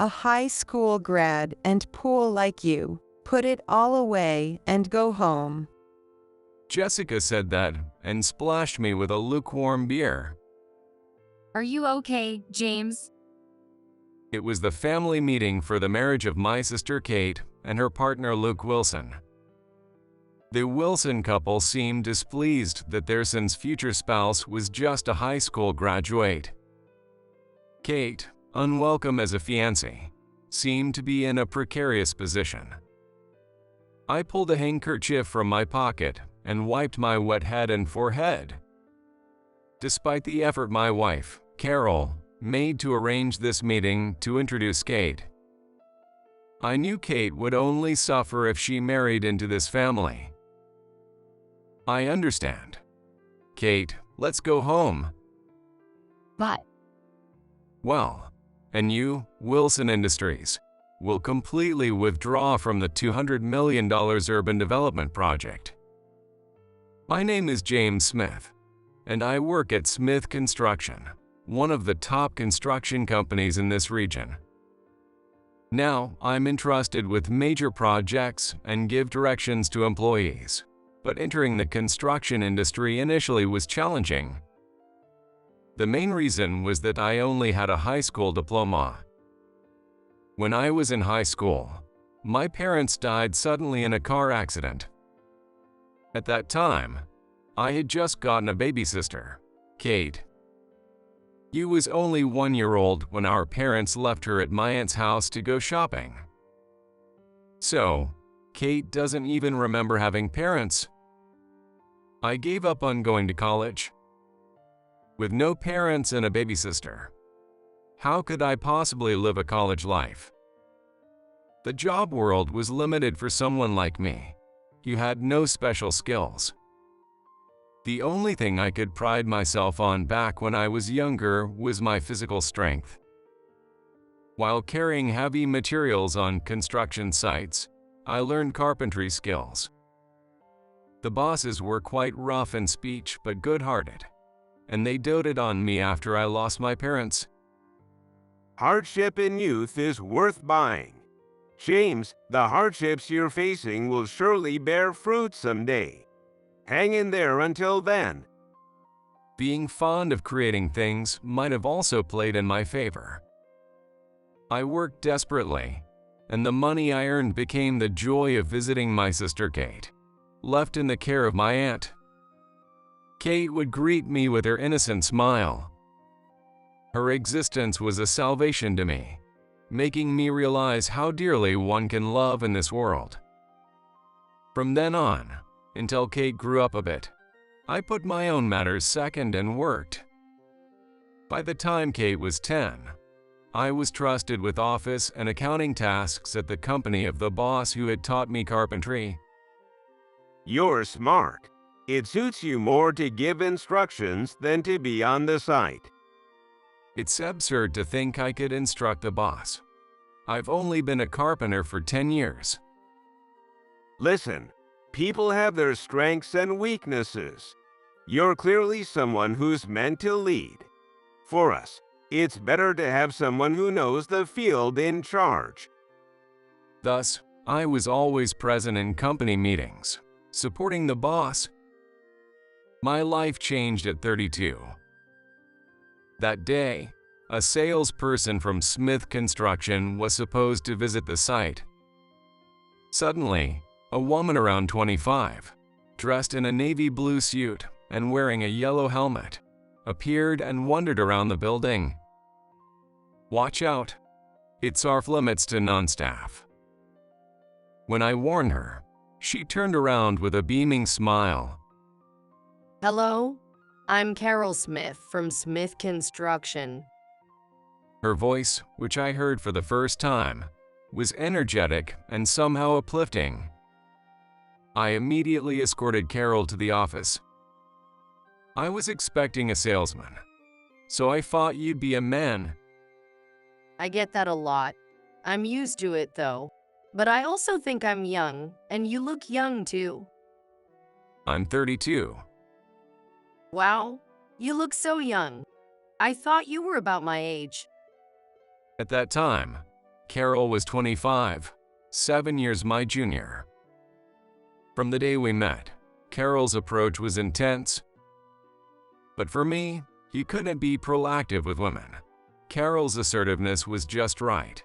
A high school grad and pool like you. Put it all away and go home. Jessica said that and splashed me with a lukewarm beer. Are you okay, James? It was the family meeting for the marriage of my sister Kate and her partner Luke Wilson. The Wilson couple seemed displeased that their son's future spouse was just a high school graduate. Kate, unwelcome as a fiancée, seemed to be in a precarious position. I pulled a handkerchief from my pocket and wiped my wet head and forehead. Despite the effort my wife, Carol, made to arrange this meeting to introduce Kate, I knew Kate would only suffer if she married into this family. I understand. Kate, let's go home. But Well, and you, Wilson Industries, will completely withdraw from the $200 million urban development project. My name is James Smith, and I work at Smith Construction, one of the top construction companies in this region. Now, I'm entrusted with major projects and give directions to employees, but entering the construction industry initially was challenging. The main reason was that I only had a high school diploma. When I was in high school, my parents died suddenly in a car accident. At that time, I had just gotten a baby sister, Kate. She was only 1 year old when our parents left her at my aunt's house to go shopping. So, Kate doesn't even remember having parents. I gave up on going to college. With no parents and a baby sister, how could I possibly live a college life? The job world was limited for someone like me. You had no special skills. The only thing I could pride myself on back when I was younger was my physical strength. While carrying heavy materials on construction sites, I learned carpentry skills. The bosses were quite rough in speech but good-hearted, and they doted on me after I lost my parents. Hardship in youth is worth buying. James, the hardships you're facing will surely bear fruit someday. Hang in there until then. Being fond of creating things might have also played in my favor. I worked desperately, and the money I earned became the joy of visiting my sister Kate, left in the care of my aunt. Kate would greet me with her innocent smile. Her existence was a salvation to me, making me realize how dearly one can love in this world. From then on, until Kate grew up a bit, I put my own matters second and worked. By the time Kate was 10, I was trusted with office and accounting tasks at the company of the boss who had taught me carpentry. You're smart. It suits you more to give instructions than to be on the site. It's absurd to think I could instruct the boss. I've only been a carpenter for 10 years. Listen, people have their strengths and weaknesses. You're clearly someone who's meant to lead. For us, it's better to have someone who knows the field in charge. Thus, I was always present in company meetings, supporting the boss. My life changed at 32. That day, a salesperson from Smith Construction was supposed to visit the site. Suddenly, a woman around 25, dressed in a navy blue suit and wearing a yellow helmet, appeared and wandered around the building. Watch out, it's off-limits to non-staff. When I warned her, she turned around with a beaming smile. Hello, I'm Carol Smith from Smith Construction. Her voice, which I heard for the first time, was energetic and somehow uplifting. I immediately escorted Carol to the office. I was expecting a salesman, so I thought you'd be a man. I get that a lot. I'm used to it though. But I also think I'm young, and you look young too. I'm 32. Wow, you look so young. I thought you were about my age. At that time, Carol was 25, 7 years my junior. From the day we met, Carol's approach was intense. But for me, he couldn't be proactive with women. Carol's assertiveness was just right,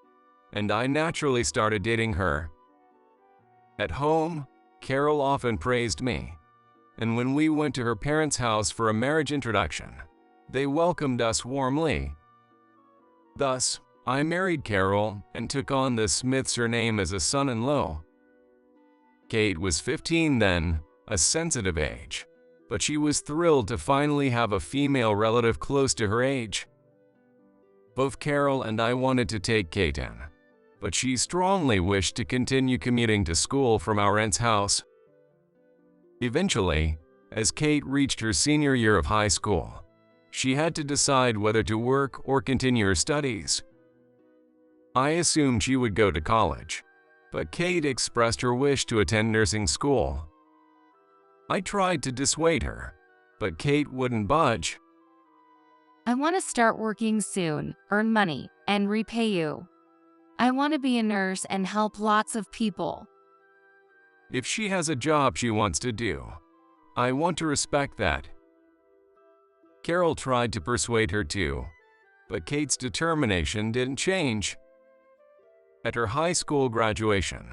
and I naturally started dating her. At home, Carol often praised me, and when we went to her parents' house for a marriage introduction, they welcomed us warmly. Thus, I married Carol and took on the Smith surname as a son-in-law. Kate was 15 then, a sensitive age, but she was thrilled to finally have a female relative close to her age. Both Carol and I wanted to take Kate in, but she strongly wished to continue commuting to school from our aunt's house. Eventually, as Kate reached her senior year of high school, she had to decide whether to work or continue her studies. I assumed she would go to college, but Kate expressed her wish to attend nursing school. I tried to dissuade her, but Kate wouldn't budge. I want to start working soon, earn money, and repay you. I want to be a nurse and help lots of people. If she has a job she wants to do, I want to respect that. Carol tried to persuade her too, but Kate's determination didn't change. At her high school graduation,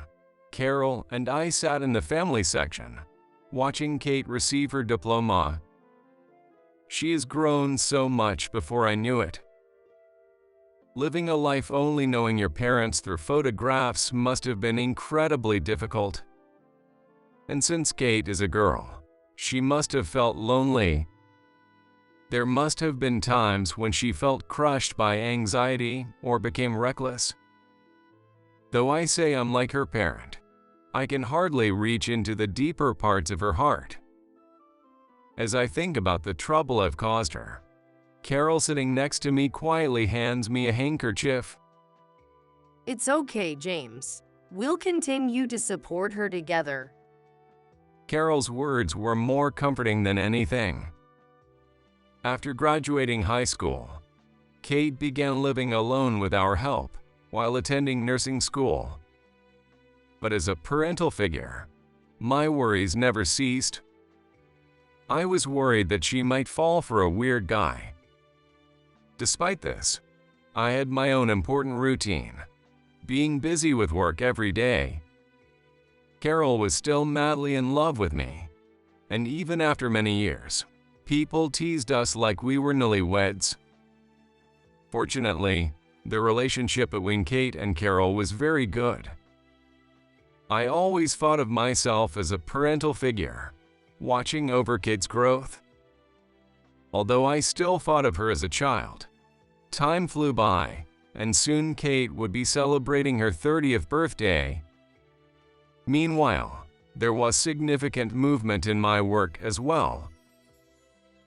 Carol and I sat in the family section, watching Kate receive her diploma. She has grown so much before I knew it. Living a life only knowing your parents through photographs must have been incredibly difficult. And since Kate is a girl, she must have felt lonely. There must have been times when she felt crushed by anxiety or became reckless. Though I say I'm like her parent, I can hardly reach into the deeper parts of her heart. As I think about the trouble I've caused her, Carol sitting next to me quietly hands me a handkerchief. It's okay, James. We'll continue to support her together. Carol's words were more comforting than anything. After graduating high school, Kate began living alone with our help while attending nursing school. But as a parental figure, my worries never ceased. I was worried that she might fall for a weird guy. Despite this, I had my own important routine, being busy with work every day. Carol was still madly in love with me, and even after many years, people teased us like we were newlyweds. Fortunately, the relationship between Kate and Carol was very good. I always thought of myself as a parental figure, watching over Kate's growth. Although I still thought of her as a child, time flew by, and soon Kate would be celebrating her 30th birthday. Meanwhile, there was significant movement in my work as well.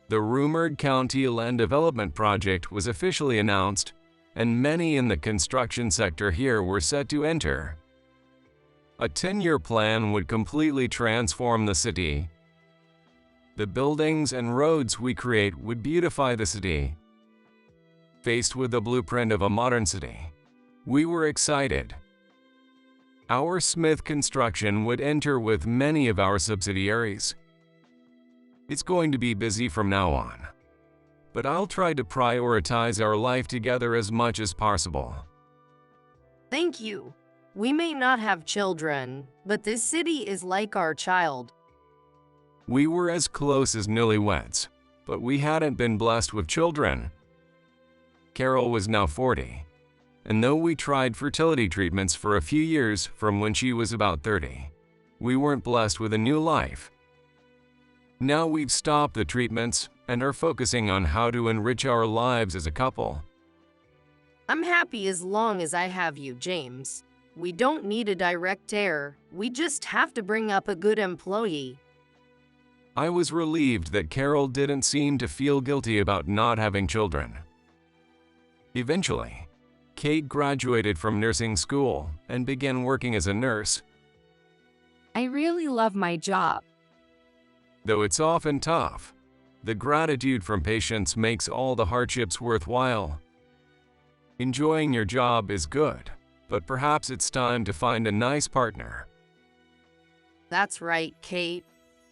The rumored county land development project was officially announced, and many in the construction sector here were set to enter. A 10-year plan would completely transform the city. The buildings and roads we create would beautify the city. Faced with the blueprint of a modern city, we were excited. Our Smith Construction would enter with many of our subsidiaries. It's going to be busy from now on, but I'll try to prioritize our life together as much as possible. Thank you. We may not have children, but this city is like our child. We were as close as newlyweds, but we hadn't been blessed with children. Carol was now 40, and though we tried fertility treatments for a few years from when she was about 30, we weren't blessed with a new life. Now we've stopped the treatments and are focusing on how to enrich our lives as a couple. I'm happy as long as I have you, James. We don't need a direct heir. We just have to bring up a good employee. I was relieved that Carol didn't seem to feel guilty about not having children. Eventually, Kate graduated from nursing school and began working as a nurse. I really love my job. Though it's often tough, the gratitude from patients makes all the hardships worthwhile. Enjoying your job is good, but perhaps it's time to find a nice partner. That's right, Kate.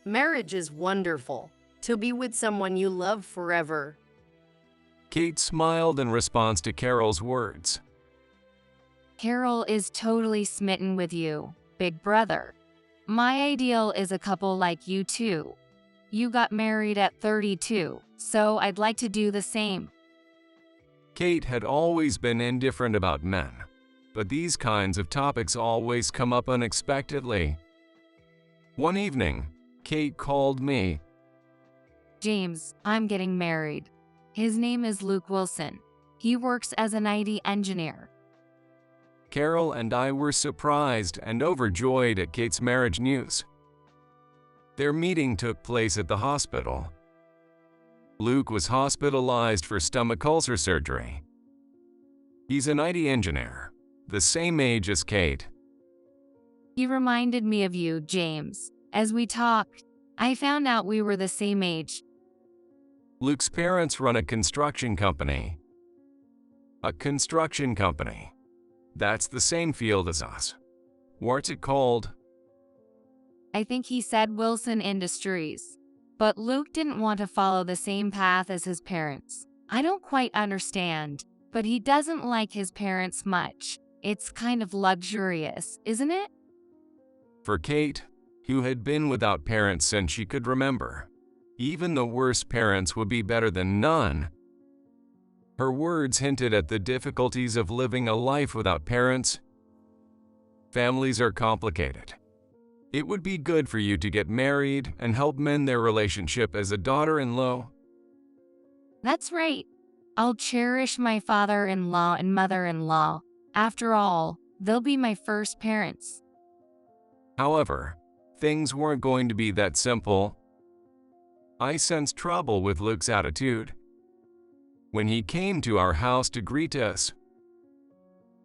Marriage is wonderful. To be with someone you love forever. Kate smiled in response to Carol's words. Carol is totally smitten with you, big brother. My ideal is a couple like you two. You got married at 32, so I'd like to do the same. Kate had always been indifferent about men, but these kinds of topics always come up unexpectedly. One evening, Kate called me. James, I'm getting married. His name is Luke Wilson. He works as an IT engineer. Carol and I were surprised and overjoyed at Kate's marriage news. Their meeting took place at the hospital. Luke was hospitalized for stomach ulcer surgery. He's an IT engineer, the same age as Kate. He reminded me of you, James. As we talked, I found out we were the same age. Luke's parents run a construction company. A construction company. That's the same field as us. What's it called? I think he said Wilson Industries. But Luke didn't want to follow the same path as his parents. I don't quite understand, but he doesn't like his parents much. It's kind of luxurious, isn't it? For Kate, who had been without parents since she could remember, even the worst parents would be better than none. Her words hinted at the difficulties of living a life without parents. Families are complicated. It would be good for you to get married and help mend their relationship as a daughter-in-law. That's right. I'll cherish my father-in-law and mother-in-law. After all, they'll be my first parents. However, things weren't going to be that simple. I sensed trouble with Luke's attitude. When he came to our house to greet us,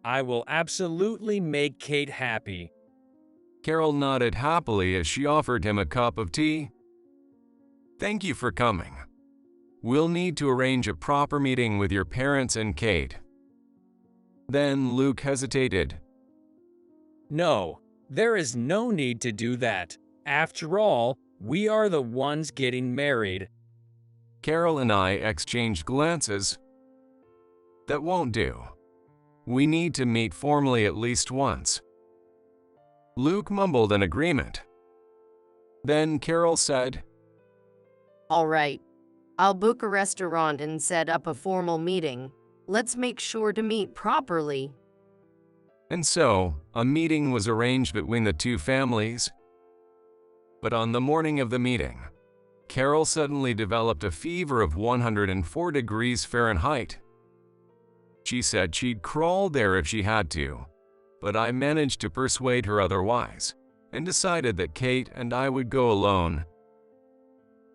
I will absolutely make Kate happy. Carol nodded happily as she offered him a cup of tea. Thank you for coming. We'll need to arrange a proper meeting with your parents and Kate. Then Luke hesitated. No, there is no need to do that. After all, we are the ones getting married. Carol and I exchanged glances. That won't do. We need to meet formally at least once. Luke mumbled an agreement. Then Carol said, All right. I'll book a restaurant and set up a formal meeting. Let's make sure to meet properly. And so, a meeting was arranged between the two families. But on the morning of the meeting, Carol suddenly developed a fever of 104 degrees Fahrenheit. She said she'd crawl there if she had to, but I managed to persuade her otherwise, and decided that Kate and I would go alone.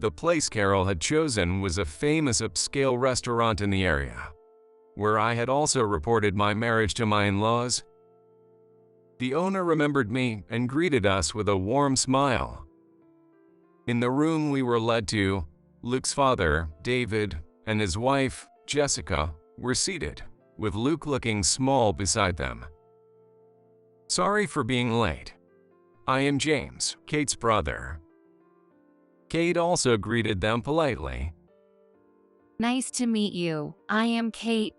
The place Carol had chosen was a famous upscale restaurant in the area, where I had also reported my marriage to my in-laws. The owner remembered me and greeted us with a warm smile. In the room we were led to, Luke's father, David, and his wife, Jessica, were seated, with Luke looking small beside them. Sorry for being late. I am James, Kate's brother. Kate also greeted them politely. Nice to meet you. I am Kate.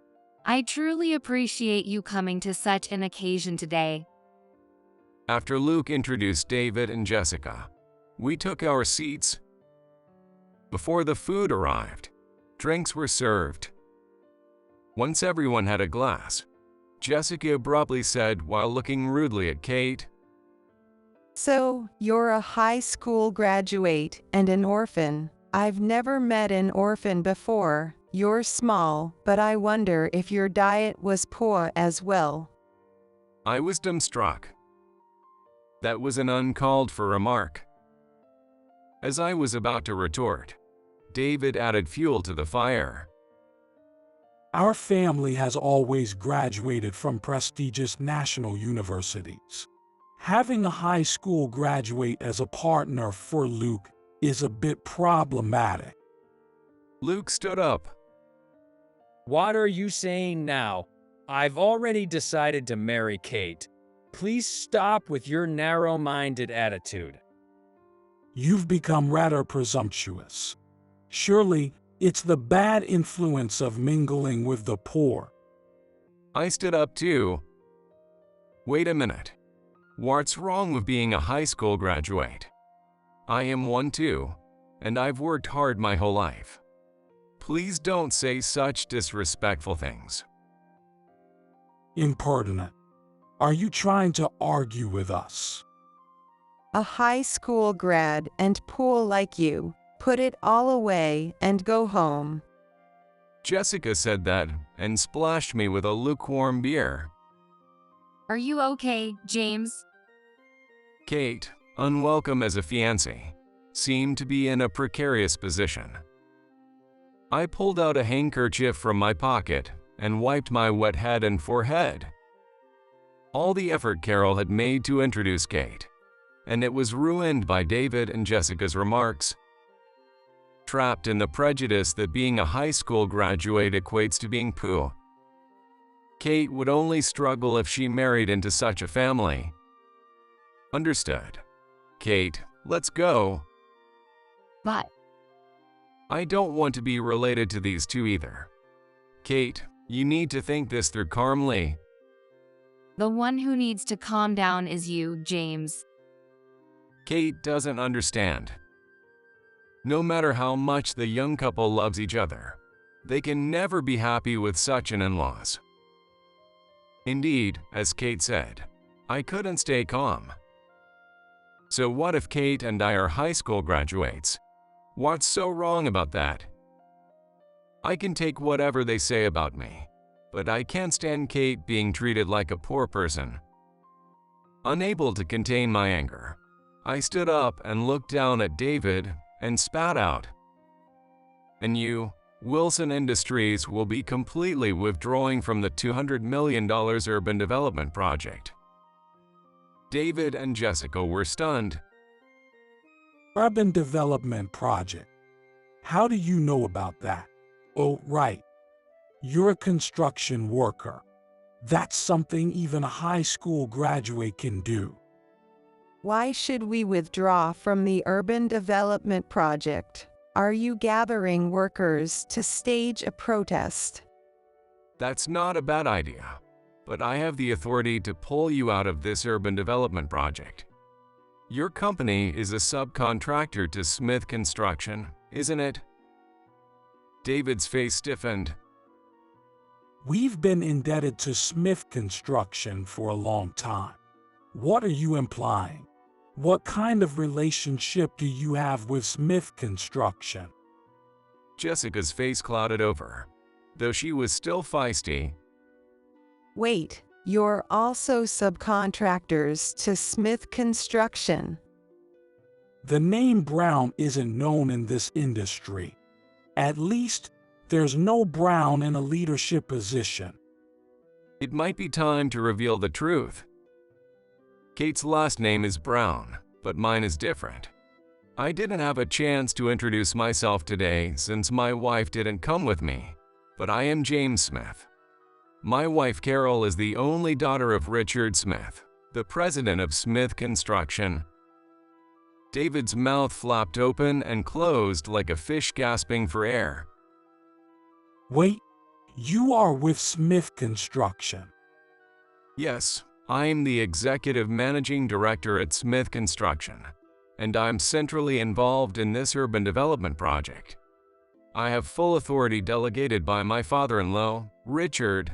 I truly appreciate you coming to such an occasion today. After Luke introduced David and Jessica, we took our seats. Before the food arrived, drinks were served. Once everyone had a glass, Jessica abruptly said while looking rudely at Kate, So, you're a high school graduate and an orphan. I've never met an orphan before. You're small, but I wonder if your diet was poor as well. I was dumbstruck. That was an uncalled for remark. As I was about to retort, David added fuel to the fire. Our family has always graduated from prestigious national universities. Having a high school graduate as a partner for Luke is a bit problematic. Luke stood up. What are you saying now? I've already decided to marry Kate. Please stop with your narrow-minded attitude. You've become rather presumptuous. Surely, it's the bad influence of mingling with the poor. I stood up too. Wait a minute. What's wrong with being a high school graduate? I am one too, and I've worked hard my whole life. Please don't say such disrespectful things. Impertinent. Are you trying to argue with us? A high school grad and pool like you, put it all away and go home. Jessica said that and splashed me with a lukewarm beer. Are you okay, James? Kate, unwelcome as a fiancé, seemed to be in a precarious position. I pulled out a handkerchief from my pocket and wiped my wet head and forehead. All the effort Carol had made to introduce Kate, and it was ruined by David and Jessica's remarks. Trapped in the prejudice that being a high school graduate equates to being poor, Kate would only struggle if she married into such a family. Understood. Kate, let's go. But I don't want to be related to these two either. Kate, you need to think this through calmly. the one who needs to calm down is you, James. Kate doesn't understand. No matter how much the young couple loves each other, they can never be happy with such an in-laws. Indeed, as Kate said, I couldn't stay calm. So what if Kate and I are high school graduates? What's so wrong about that? I can take whatever they say about me, but I can't stand Kate being treated like a poor person. Unable to contain my anger, I stood up and looked down at David and spat out. And you, Wilson Industries, will be completely withdrawing from the $200 million urban development project. David and Jessica were stunned. Urban Development Project. How do you know about that? Oh, right. You're a construction worker. That's something even a high school graduate can do. Why should we withdraw from the urban development project? Are you gathering workers to stage a protest? That's not a bad idea, but I have the authority to pull you out of this urban development project. Your company is a subcontractor to Smith Construction, isn't it? David's face stiffened. We've been indebted to Smith Construction for a long time. What are you implying? What kind of relationship do you have with Smith Construction? Jessica's face clouded over, though she was still feisty. Wait, you're also subcontractors to Smith Construction. The name Brown isn't known in this industry. At least, there's no Brown in a leadership position. It might be time to reveal the truth. Kate's last name is Brown, but mine is different. I didn't have a chance to introduce myself today since my wife didn't come with me, but I am James Smith. My wife Carol is the only daughter of Richard Smith, the president of Smith Construction. David's mouth flapped open and closed like a fish gasping for air. Wait, you are with Smith Construction? Yes, I'm the executive managing director at Smith Construction, and I'm centrally involved in this urban development project. I have full authority delegated by my father-in-law, Richard.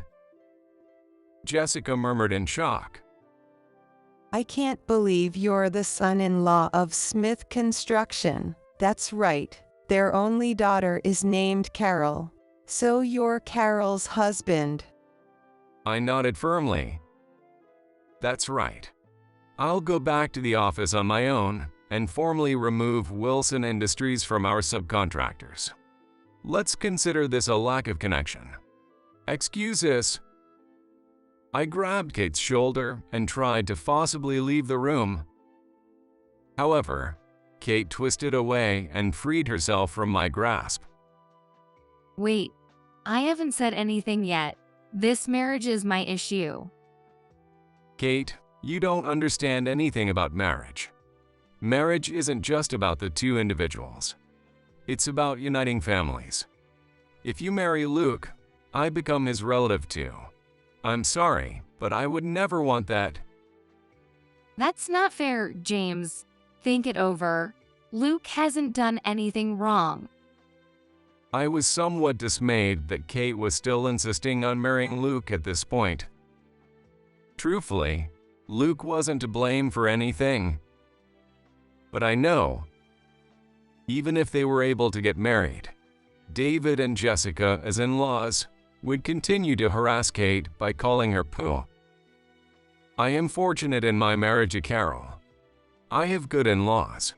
Jessica murmured in shock. I can't believe you're the son-in-law of Smith Construction. That's right, their only daughter is named Carol. So you're Carol's husband. I nodded firmly. That's right. I'll go back to the office on my own and formally remove Wilson Industries from our subcontractors. Let's consider this a lack of connection. Excuse us. I grabbed Kate's shoulder and tried to forcibly leave the room. However, Kate twisted away and freed herself from my grasp. Wait, I haven't said anything yet. This marriage is my issue. Kate, you don't understand anything about marriage. Marriage isn't just about the two individuals. It's about uniting families. If you marry Luke, I become his relative too. I'm sorry, but I would never want that. That's not fair, James. Think it over. Luke hasn't done anything wrong. I was somewhat dismayed that Kate was still insisting on marrying Luke at this point. Truthfully, Luke wasn't to blame for anything. But I know, even if they were able to get married, David and Jessica, as in-laws, would continue to harass Kate by calling her Pooh. I am fortunate in my marriage to Carol. I have good in-laws.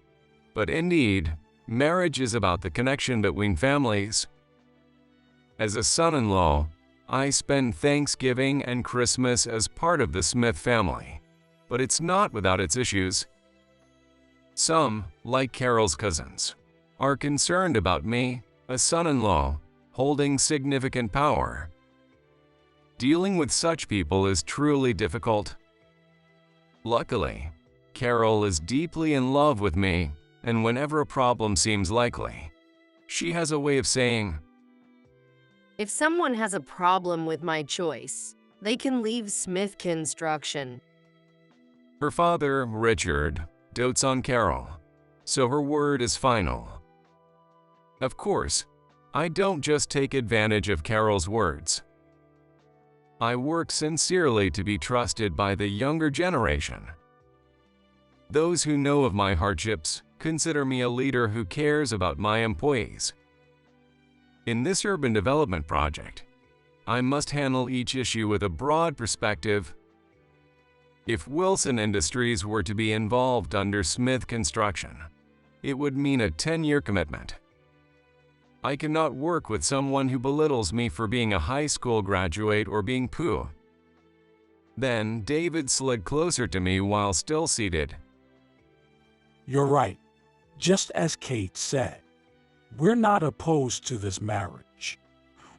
But indeed, marriage is about the connection between families. As a son-in-law, I spend Thanksgiving and Christmas as part of the Smith family, but it's not without its issues. Some, like Carol's cousins, are concerned about me, a son-in-law, holding significant power. Dealing with such people is truly difficult. Luckily, Carol is deeply in love with me, and whenever a problem seems likely, she has a way of saying, If someone has a problem with my choice, they can leave Smith Construction. her father, Richard, dotes on Carol, so her word is final. Of course, I don't just take advantage of Carol's words. I work sincerely to be trusted by the younger generation. Those who know of my hardships consider me a leader who cares about my employees. In this urban development project, I must handle each issue with a broad perspective. If Wilson Industries were to be involved under Smith Construction, it would mean a 10-year commitment. I cannot work with someone who belittles me for being a high school graduate or being Pooh. Then David slid closer to me while still seated. You're right. Just as Kate said, we're not opposed to this marriage.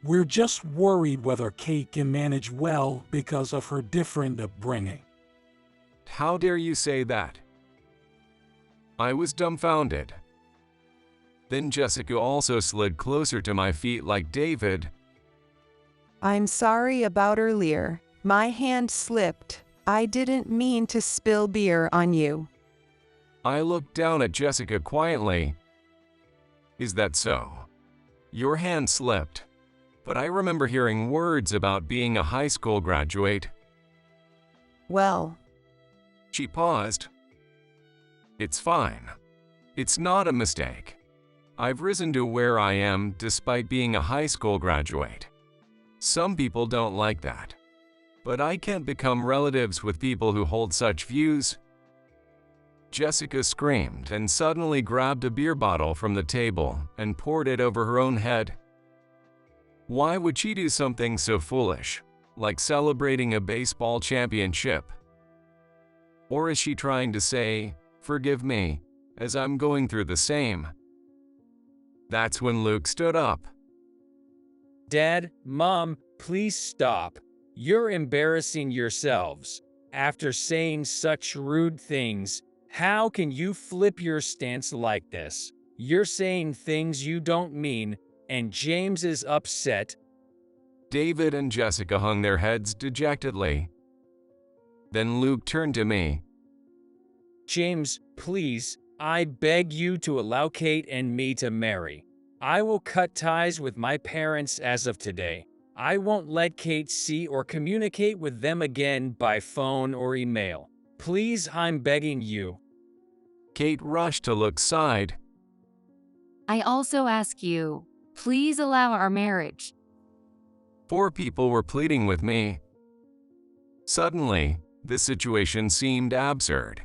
We're just worried whether Kate can manage well because of her different upbringing. How dare you say that? I was dumbfounded. Then Jessica also slid closer to my feet like David. I'm sorry about earlier. My hand slipped. I didn't mean to spill beer on you. I looked down at Jessica quietly. Is that so? Your hand slipped, but I remember hearing words about being a high school graduate. Well, She paused. It's fine. It's not a mistake. I've risen to where I am despite being a high school graduate. Some people don't like that. But I can't become relatives with people who hold such views. Jessica screamed and suddenly grabbed a beer bottle from the table and poured it over her own head. Why would she do something so foolish, like celebrating a baseball championship? Or is she trying to say, "Forgive me, as I'm going through the same"? That's when Luke stood up. Dad, Mom, please stop. You're embarrassing yourselves. After saying such rude things, how can you flip your stance like this? You're saying things you don't mean, and James is upset. David and Jessica hung their heads dejectedly. Then Luke turned to me. James, please, I beg you to allow Kate and me to marry. I will cut ties with my parents as of today. I won't let Kate see or communicate with them again by phone or email. Please, I'm begging you. Kate rushed to Luke's side. I also ask you, please allow our marriage. 4 people were pleading with me. Suddenly, the situation seemed absurd.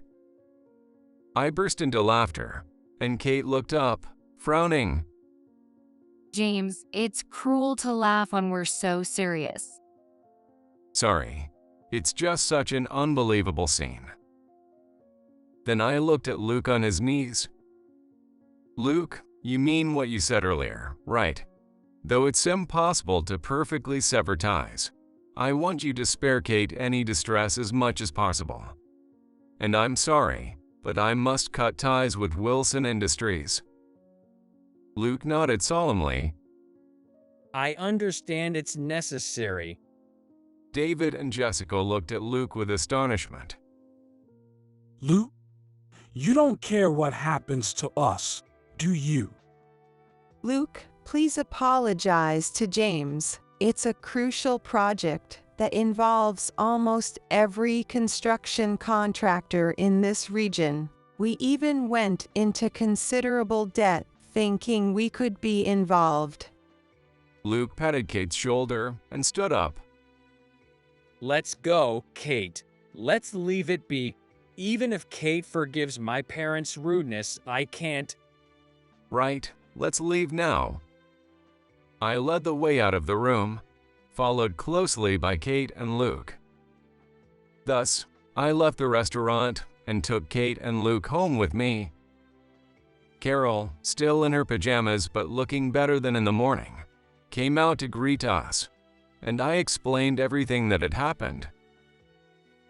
I burst into laughter, and Kate looked up, frowning. James, it's cruel to laugh when we're so serious. Sorry, it's just such an unbelievable scene. Then I looked at Luke on his knees. Luke, you mean what you said earlier, right? Though it's impossible to perfectly sever ties, I want you to spare Kate any distress as much as possible. And I'm sorry, but I must cut ties with Wilson Industries." Luke nodded solemnly. I understand it's necessary. David and Jessica looked at Luke with astonishment. Luke, you don't care what happens to us, do you? Luke, please apologize to James. It's a crucial project that involves almost every construction contractor in this region. We even went into considerable debt thinking we could be involved. Luke patted Kate's shoulder and stood up. Let's go, Kate. Let's leave it be. Even if Kate forgives my parents' rudeness, I can't. Right, let's leave now. I led the way out of the room, followed closely by Kate and Luke. Thus, I left the restaurant and took Kate and Luke home with me. Carol, still in her pajamas but looking better than in the morning, came out to greet us, and I explained everything that had happened.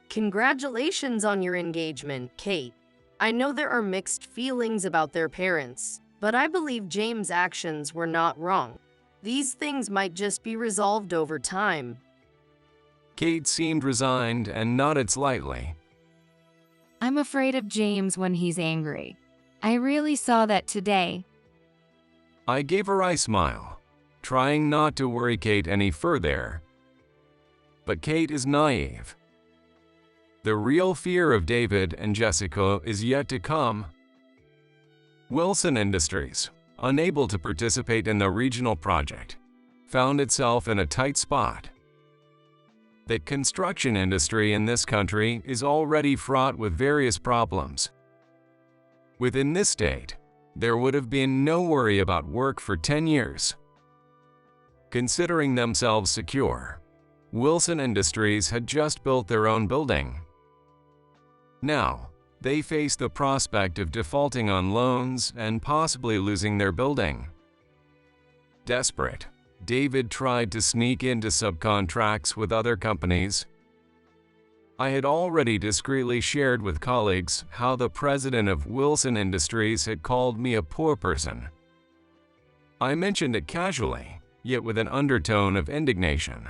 Congratulations on your engagement, Kate. I know there are mixed feelings about their parents, but I believe James' actions were not wrong. These things might just be resolved over time. Kate seemed resigned and nodded slightly. I'm afraid of James when he's angry. I really saw that today. I gave a wry smile, trying not to worry Kate any further. But Kate is naive. The real fear of David and Jessica is yet to come. Wilson Industries, unable to participate in the regional project, found itself in a tight spot. The construction industry in this country is already fraught with various problems. Within this state, there would have been no worry about work for 10 years. Considering themselves secure, Wilson Industries had just built their own building. Now, they face the prospect of defaulting on loans and possibly losing their building. Desperate, David tried to sneak into subcontracts with other companies. I had already discreetly shared with colleagues how the president of Wilson Industries had called me a poor person. I mentioned it casually, yet with an undertone of indignation.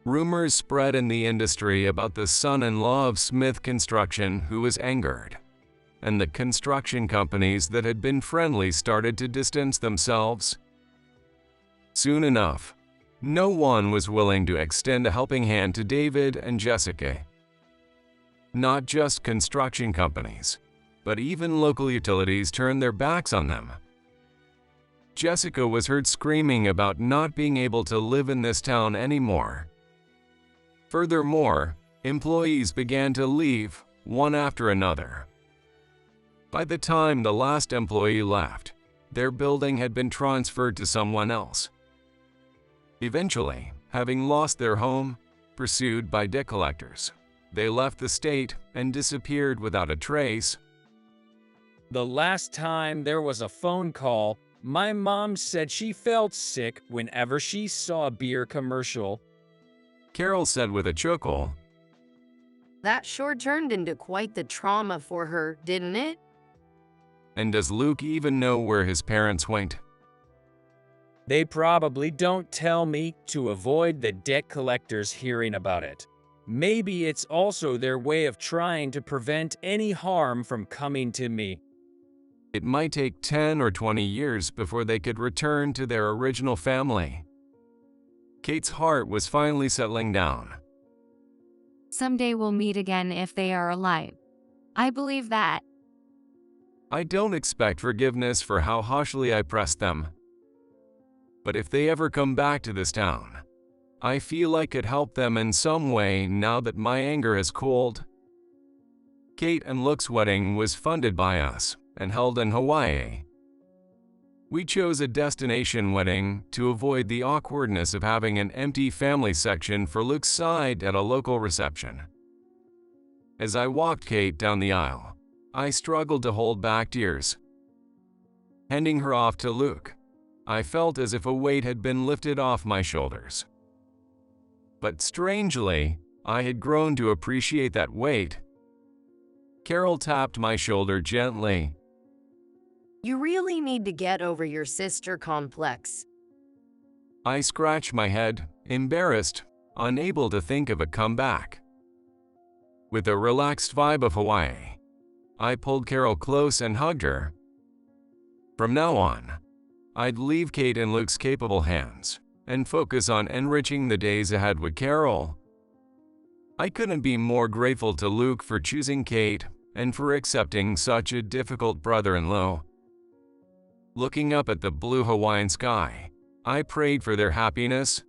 Rumors spread in the industry about the son-in-law of Smith Construction who was angered, and the construction companies that had been friendly started to distance themselves. Soon enough, no one was willing to extend a helping hand to David and Jessica. Not just construction companies, but even local utilities turned their backs on them. Jessica was heard screaming about not being able to live in this town anymore. Furthermore, employees began to leave, one after another. By the time the last employee left, their building had been transferred to someone else. Eventually, having lost their home, pursued by debt collectors, they left the state and disappeared without a trace. The last time there was a phone call, my mom said she felt sick whenever she saw a beer commercial. Carol said with a chuckle. That sure turned into quite the trauma for her, didn't it? And does Luke even know where his parents went? They probably don't tell me to avoid the debt collectors hearing about it. Maybe it's also their way of trying to prevent any harm from coming to me. It might take 10 or 20 years before they could return to their original family. Kate's heart was finally settling down. Someday we'll meet again if they are alive. I believe that. I don't expect forgiveness for how harshly I pressed them. But if they ever come back to this town, I feel I could help them in some way now that my anger has cooled. Kate and Luke's wedding was funded by us and held in Hawaii. We chose a destination wedding to avoid the awkwardness of having an empty family section for Luke's side at a local reception. As I walked Kate down the aisle, I struggled to hold back tears. Handing her off to Luke, I felt as if a weight had been lifted off my shoulders. But strangely, I had grown to appreciate that weight. Carol tapped my shoulder gently. You really need to get over your sister complex. I scratched my head, embarrassed, unable to think of a comeback. With a relaxed vibe of Hawaii, I pulled Carol close and hugged her. From now on, I'd leave Kate in Luke's capable hands and focus on enriching the days ahead with Carol. I couldn't be more grateful to Luke for choosing Kate and for accepting such a difficult brother-in-law. Looking up at the blue Hawaiian sky, I prayed for their happiness